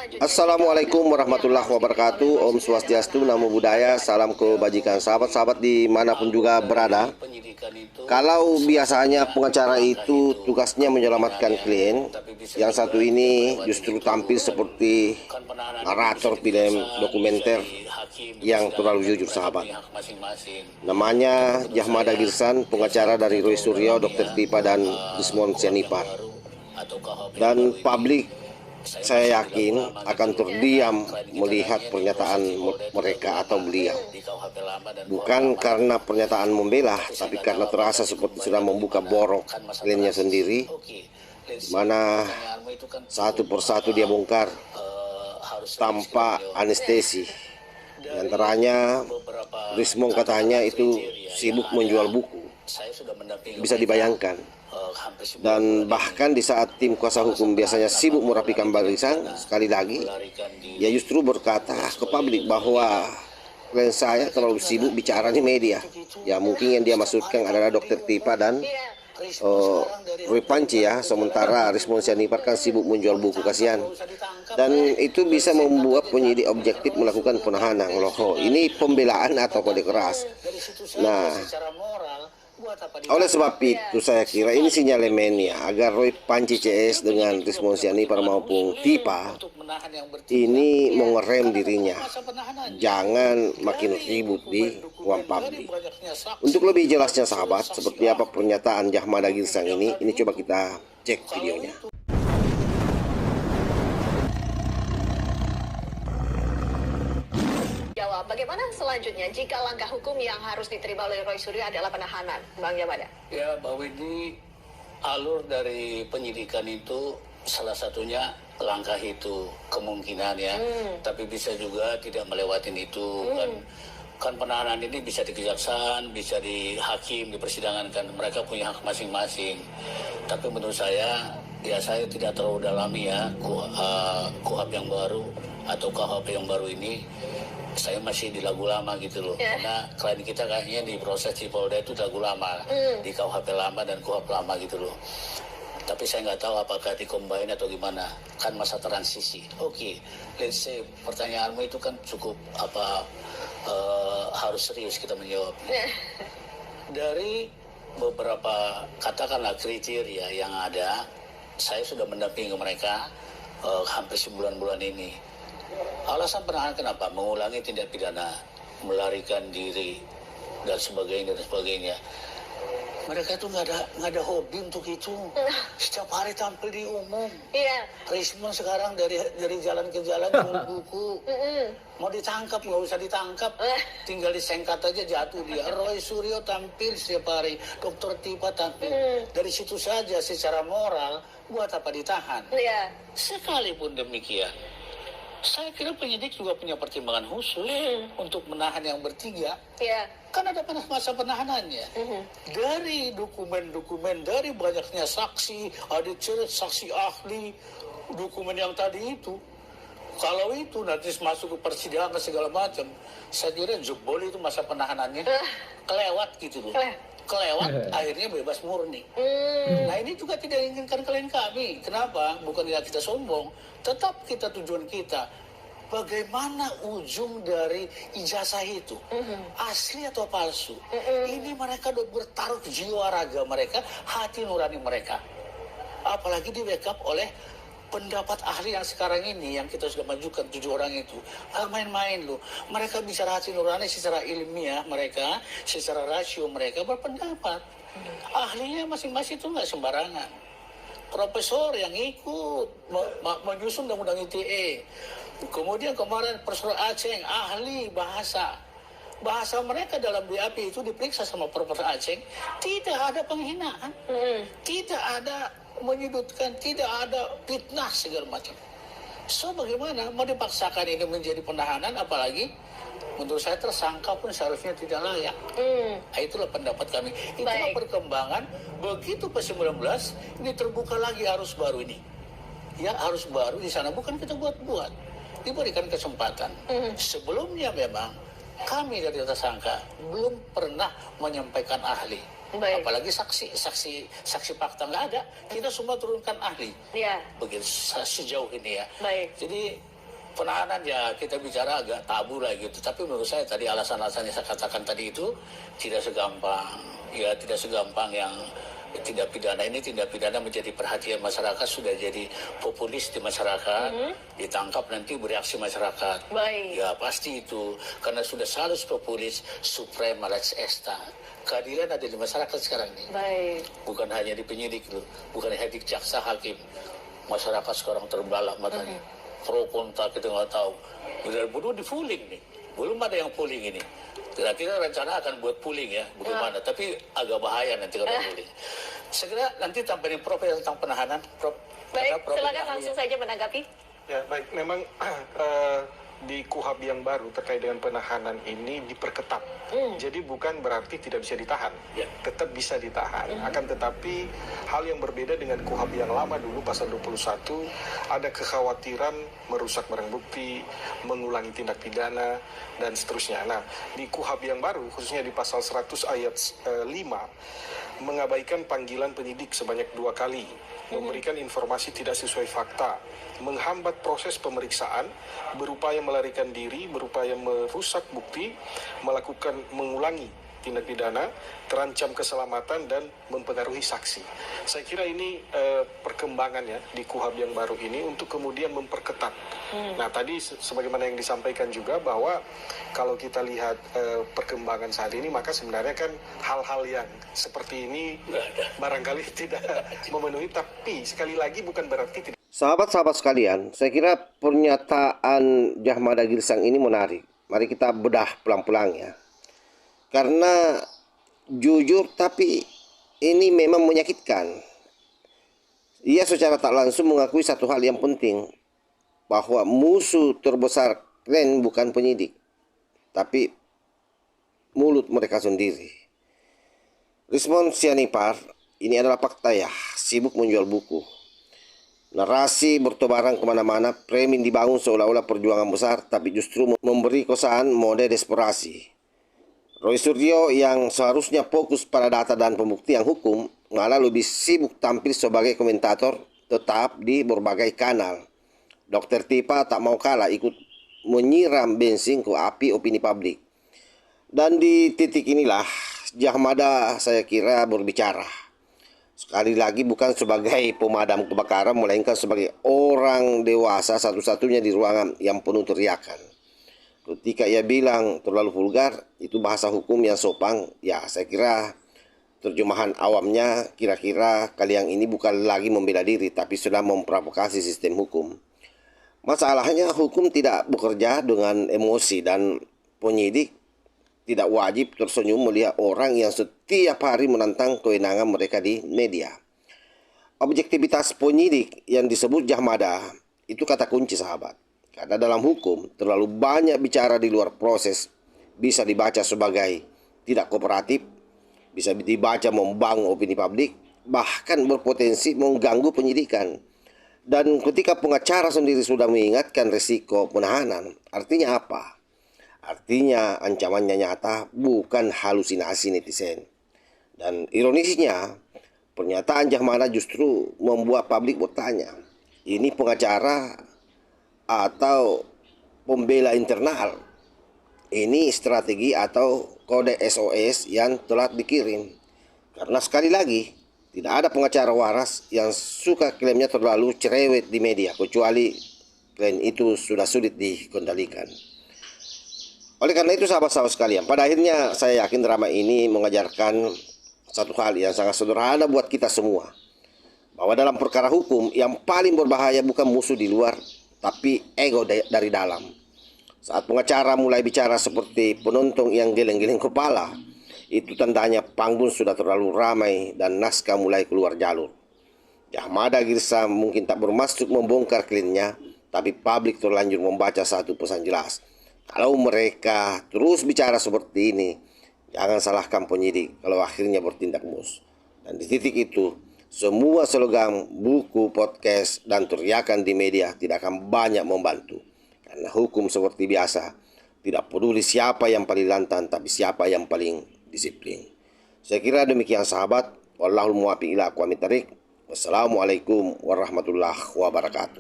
selanjutnya. Assalamualaikum warahmatullahi wabarakatuh. Om Swastiastu, Namo Buddhaya, salam kebajikan. Sahabat-sahabat dimanapun juga berada. Kalau biasanya pengacara itu tugasnya menyelamatkan klien, yang satu ini justru tampil seperti narator film dokumenter yang terlalu jujur, sahabat. Namanya Jahmada Girsan, pengacara dari Roy Suryo, Dr. Tipa dan Desmond Sianipar. Dan publik, saya yakin, akan terdiam melihat pernyataan mereka atau beliau. Bukan karena pernyataan membela, tapi karena terasa seperti sudah membuka borok kliennya sendiri, mana satu persatu dia bongkar tanpa anestesi. Di antaranya, Desmond katanya itu sibuk menjual buku. Bisa dibayangkan. Dan bahkan di saat tim kuasa hukum biasanya sibuk merapikan barisan, sekali lagi dia justru berkata ke publik bahwa klien saya terlalu sibuk bicara di media. Ya mungkin yang dia maksudkan adalah Dr. Tipa dan Roy Panci ya. Sementara Desmond Sianipar kan sibuk menjual buku, kasihan. Dan itu bisa membuat penyidik objektif melakukan penahanan. Loh, ini pembelaan atau kode keras? Nah, oleh sebab itu saya kira ini sinyalemen ya, agar Roy Panci CS dengan Desmond Sianipar maupun Tipa ini mengerem dirinya, jangan makin ribut di ruang publik. Untuk lebih jelasnya sahabat, seperti apa pernyataan Jahmada Girsan ini coba kita cek videonya. Bagaimana selanjutnya jika langkah hukum yang harus diterima oleh Roy Suryo adalah penahanan, Bang Jahmada? Ya, bahwa ini alur dari penyidikan itu salah satunya langkah itu kemungkinan ya, tapi bisa juga tidak melewatin itu kan penahanan ini bisa di kejaksaan, bisa di hakim, di persidangan, kan mereka punya hak masing-masing. Tapi menurut saya, ya saya tidak terlalu dalami ya KUHP yang baru atau KUHP yang baru ini. Saya masih di lagu lama gitu loh, karena klien kita kayaknya di proses di Polda itu lagu lama, di KUHP lama dan KUHP lama gitu loh. Tapi saya nggak tahu apakah dikombin atau gimana, kan masa transisi. Oke, let's say pertanyaanmu itu kan cukup harus serius kita menjawab. Dari beberapa katakanlah kriteria yang ada, saya sudah mendampingi mereka hampir sebulan-bulan ini. Alasan penahanan kenapa? Mengulangi tindak pidana, melarikan diri dan sebagainya. Mereka itu nggak ada hobi untuk itu. Setiap hari tampil di umum. Risma sekarang dari jalan ke jalan jual buku. Mau ditangkap nggak usah ditangkap, tinggal disengkat aja jatuh dia. Roy Suryo tampil setiap hari, Dr. Tipa tampil. Dari situ saja secara moral buat apa ditahan? Sekalipun demikian, saya kira penyidik juga punya pertimbangan khusus untuk menahan yang bertiga. Kan ada masa penahanannya. Dari dokumen-dokumen, dari banyaknya saksi, ada saksi ahli, dokumen yang tadi itu. Kalau itu nanti masuk ke persidangan segala macam, saya kira jebol itu masa penahanannya kelewat gitu loh. Kelewat, akhirnya bebas murni. Nah ini juga tidak diinginkan klien kami. Kenapa? Bukan kita sombong, tetap kita tujuan kita. Bagaimana ujung dari ijazah itu? Asli atau palsu? Ini mereka udah bertaruh jiwa raga mereka, hati nurani mereka. Apalagi di backup oleh pendapat ahli yang sekarang ini, yang kita sudah majukan 7 orang itu. Main-main loh. Mereka bicara hati nurani secara ilmiah mereka, secara rasio mereka berpendapat. Ahlinya masing-masing itu nggak sembarangan. Profesor yang ikut menyusun undang-undang ITE. Kemudian kemarin Profesor Aceng, ahli bahasa. Bahasa mereka dalam BAP itu diperiksa sama Profesor Aceng. Tidak ada penghinaan. Tidak ada menyudutkan, tidak ada fitnah segala macam. So bagaimana mau dipaksakan ini menjadi penahanan, apalagi menurut saya tersangka pun seharusnya tidak layak. Itulah pendapat kami. Itulah perkembangan. Begitu P19 ini terbuka lagi arus baru ini. Ya, arus baru di sana bukan kita buat-buat, diberikan kesempatan. Sebelumnya memang kami dari tersangka belum pernah menyampaikan ahli. Apalagi saksi fakta nggak ada, kita semua turunkan ahli. Begitu sejauh ini ya. Jadi penahanan ya kita bicara agak tabu lah gitu. Tapi menurut saya tadi alasan-alasan yang saya katakan tadi itu tidak segampang yang tindak pidana ini. Tindak pidana menjadi perhatian masyarakat, sudah jadi populis di masyarakat, ditangkap nanti bereaksi masyarakat. Baik. Ya pasti itu, karena sudah selalu populis, suprema lex exta. Keadilan ada di masyarakat sekarang nih. Baik. Bukan hanya di penyidik loh, bukan hanya di jaksa hakim. Masyarakat sekarang terbelalak matanya. Pro kontra kita nggak tahu. Benar-benar di pooling nih. Belum ada yang pooling ini. Kira-kira rencana akan buat pooling ya, bagaimana? Tapi agak bahaya nanti kalau pooling. Segera nanti tampilin Prof tentang penahanan, Prof. Baik, silakan langsung saja menanggapi. Ya, baik. Memang di KUHP yang baru terkait dengan penahanan ini diperketat. Jadi bukan berarti tidak bisa ditahan. Ya. Tetap bisa ditahan. Akan tetapi hal yang berbeda dengan KUHP yang lama dulu, pasal 21, ada kekhawatiran merusak barang bukti, mengulangi tindak pidana, dan seterusnya. Nah, di KUHP yang baru, khususnya di pasal 100 ayat 5, mengabaikan panggilan penyidik sebanyak 2 kali, memberikan informasi tidak sesuai fakta, menghambat proses pemeriksaan, berupaya melarikan diri, berupaya merusak bukti, mengulangi tindak pidana, terancam keselamatan, dan mempengaruhi saksi. Saya kira ini perkembangannya di KUHP yang baru ini untuk kemudian memperketat. Nah, tadi sebagaimana yang disampaikan juga bahwa kalau kita lihat perkembangan saat ini, maka sebenarnya kan hal-hal yang seperti ini barangkali tidak memenuhi, tapi sekali lagi bukan berarti tidak. Sahabat-sahabat sekalian, saya kira pernyataan Jahmada Girsang ini menarik. Mari kita bedah pelan-pelan ya. Karena jujur tapi ini memang menyakitkan. Ia secara tak langsung mengakui satu hal yang penting, bahwa musuh terbesar klan bukan penyidik, tapi mulut mereka sendiri. Rizmon Sianipar ini adalah fakta ya, sibuk menjual buku. Narasi bertebaran kemana-mana, framing dibangun seolah-olah perjuangan besar, tapi justru memberi kesan mode desperasi. Roy Suryo yang seharusnya fokus pada data dan pembuktian hukum, malah lebih sibuk tampil sebagai komentator tetap di berbagai kanal. Dr. Tipa tak mau kalah ikut menyiram bensin ke api opini publik. Dan di titik inilah Jahmada saya kira berbicara. Sekali lagi bukan sebagai pemadam kebakaran, melainkan sebagai orang dewasa satu-satunya di ruangan yang penuh teriakan. Ketika ia bilang terlalu vulgar, itu bahasa hukum yang sopan, ya saya kira terjemahan awamnya kira-kira kalian ini bukan lagi membela diri, tapi sudah memprovokasi sistem hukum. Masalahnya hukum tidak bekerja dengan emosi, dan penyidik tidak wajib tersenyum melihat orang yang setiap hari menantang kewenangan mereka di media. Objektivitas penyidik yang disebut Jahmada itu kata kunci sahabat. Karena dalam hukum terlalu banyak bicara di luar proses bisa dibaca sebagai tidak kooperatif, bisa dibaca membangun opini publik, bahkan berpotensi mengganggu penyidikan. Dan ketika pengacara sendiri sudah mengingatkan risiko penahanan, artinya apa? Artinya ancamannya nyata, bukan halusinasi netizen. Dan ironisnya, pernyataan Jahmada justru membuat publik bertanya, ini pengacara atau pembela internal? Ini strategi atau kode SOS yang telah dikirim? Karena sekali lagi, tidak ada pengacara waras yang suka klaimnya terlalu cerewet di media, kecuali klaim itu sudah sulit dikendalikan. Oleh karena itu sahabat-sahabat sekalian, pada akhirnya saya yakin drama ini mengajarkan satu hal yang sangat sederhana buat kita semua. Bahwa dalam perkara hukum yang paling berbahaya bukan musuh di luar, tapi ego dari dalam. Saat pengacara mulai bicara seperti penonton yang geleng-geleng kepala, itu tandanya panggung sudah terlalu ramai dan naskah mulai keluar jalur. Jahmada Girsang mungkin tak bermaksud membongkar kliennya, tapi publik terlanjur membaca satu pesan jelas. Kalau mereka terus bicara seperti ini, jangan salahkan penyidik kalau akhirnya bertindak mus. Dan di titik itu, semua slogan, buku, podcast, dan teriakan di media tidak akan banyak membantu. Karena hukum seperti biasa, tidak peduli siapa yang paling lantang, tapi siapa yang paling disiplin. Saya kira demikian sahabat. Wallahul muwaffiq ila aqwamit thoriq. Wassalamualaikum warahmatullahi wabarakatuh.